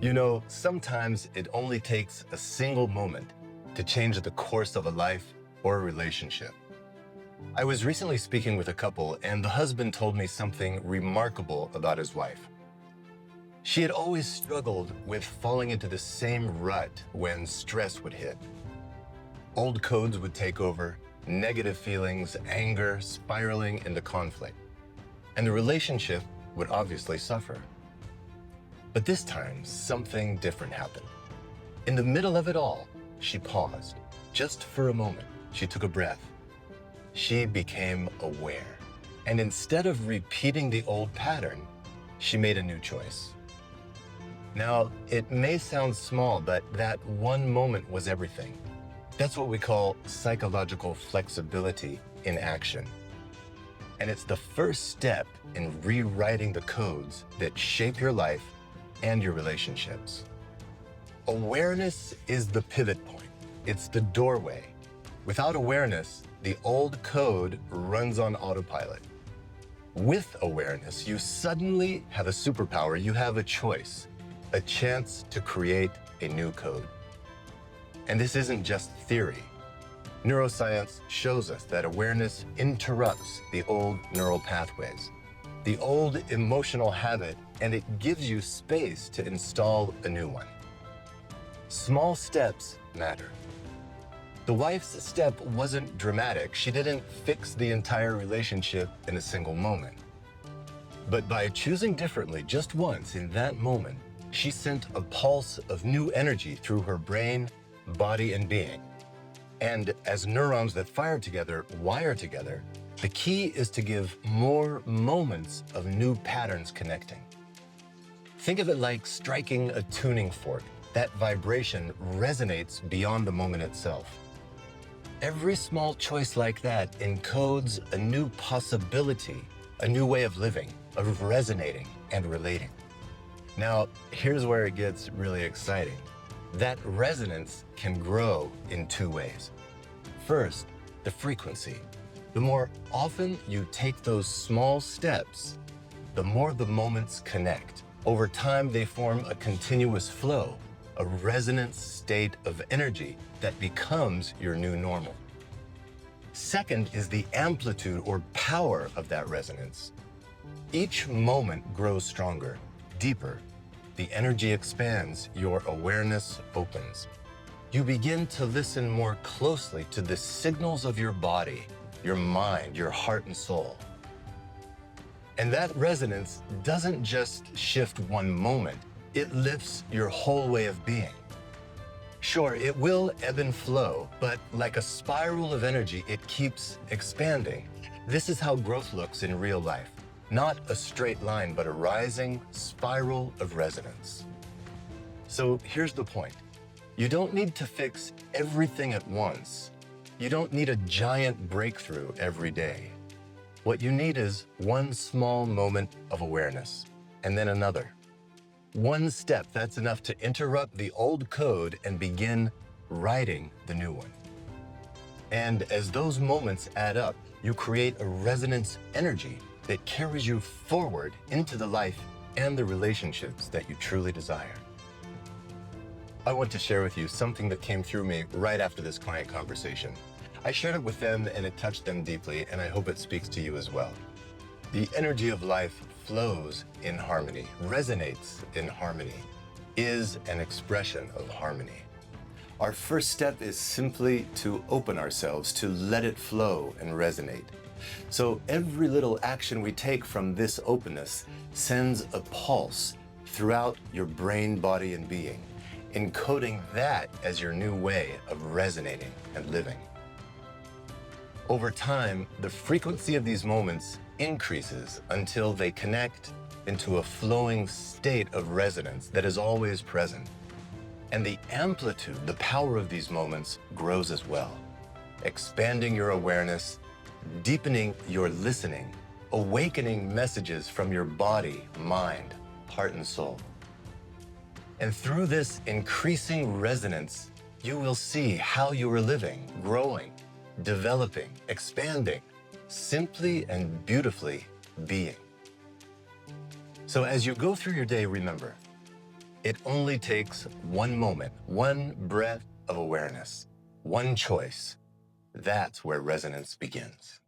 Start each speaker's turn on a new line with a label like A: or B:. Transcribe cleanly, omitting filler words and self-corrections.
A: You know, sometimes it only takes a single moment to change the course of a life or a relationship. I was recently speaking with a couple, and the husband told me something remarkable about his wife. She had always struggled with falling into the same rut when stress would hit. Old codes would take over, negative feelings, anger, spiraling into conflict. And the relationship would obviously suffer. But this time, something different happened. In the middle of it all, she paused. Just for a moment, she took a breath. She became aware. And instead of repeating the old pattern, she made a new choice. Now, it may sound small, but that one moment was everything. That's what we call psychological flexibility in action. And it's the first step in rewriting the codes that shape your life and your relationships. Awareness is the pivot point. It's the doorway. Without awareness, the old code runs on autopilot. With awareness, you suddenly have a superpower. You have a choice, a chance to create a new code. And this isn't just theory. Neuroscience shows us that awareness interrupts the old neural pathways, the old emotional habit, and it gives you space to install a new one. Small steps matter. The wife's step wasn't dramatic. She didn't fix the entire relationship in a single moment. But by choosing differently just once in that moment, she sent a pulse of new energy through her brain, body, and being. And as neurons that fire together wire together, the key is to give more moments of new patterns connecting. Think of it like striking a tuning fork. That vibration resonates beyond the moment itself. Every small choice like that encodes a new possibility, a new way of living, of resonating and relating. Now, here's where it gets really exciting. That resonance can grow in two ways. First, the frequency. The more often you take those small steps, the more the moments connect. Over time, they form a continuous flow, a resonance state of energy that becomes your new normal. Second is the amplitude or power of that resonance. Each moment grows stronger, deeper. The energy expands, your awareness opens. You begin to listen more closely to the signals of your body, your mind, your heart and soul. And that resonance doesn't just shift one moment, it lifts your whole way of being. Sure, it will ebb and flow, but like a spiral of energy, it keeps expanding. This is how growth looks in real life. Not a straight line, but a rising spiral of resonance. So here's the point. You don't need to fix everything at once. You don't need a giant breakthrough every day. What you need is one small moment of awareness, and then another. One step that's enough to interrupt the old code and begin writing the new one. And as those moments add up, you create a resonance energy that carries you forward into the life and the relationships that you truly desire. I want to share with you something that came through me right after this client conversation. I shared it with them and it touched them deeply, and I hope it speaks to you as well. The energy of life flows in harmony, resonates in harmony, is an expression of harmony. Our first step is simply to open ourselves, to let it flow and resonate. So every little action we take from this openness sends a pulse throughout your brain, body, and being, encoding that as your new way of resonating and living. Over time, the frequency of these moments increases until they connect into a flowing state of resonance that is always present. And the amplitude, the power of these moments grows as well, expanding your awareness, deepening your listening, awakening messages from your body, mind, heart, and soul. And through this increasing resonance, you will see how you are living, growing, developing, expanding, simply and beautifully being. So as you go through your day, remember, It only takes one moment, one breath of awareness, one choice. That's where resonance begins.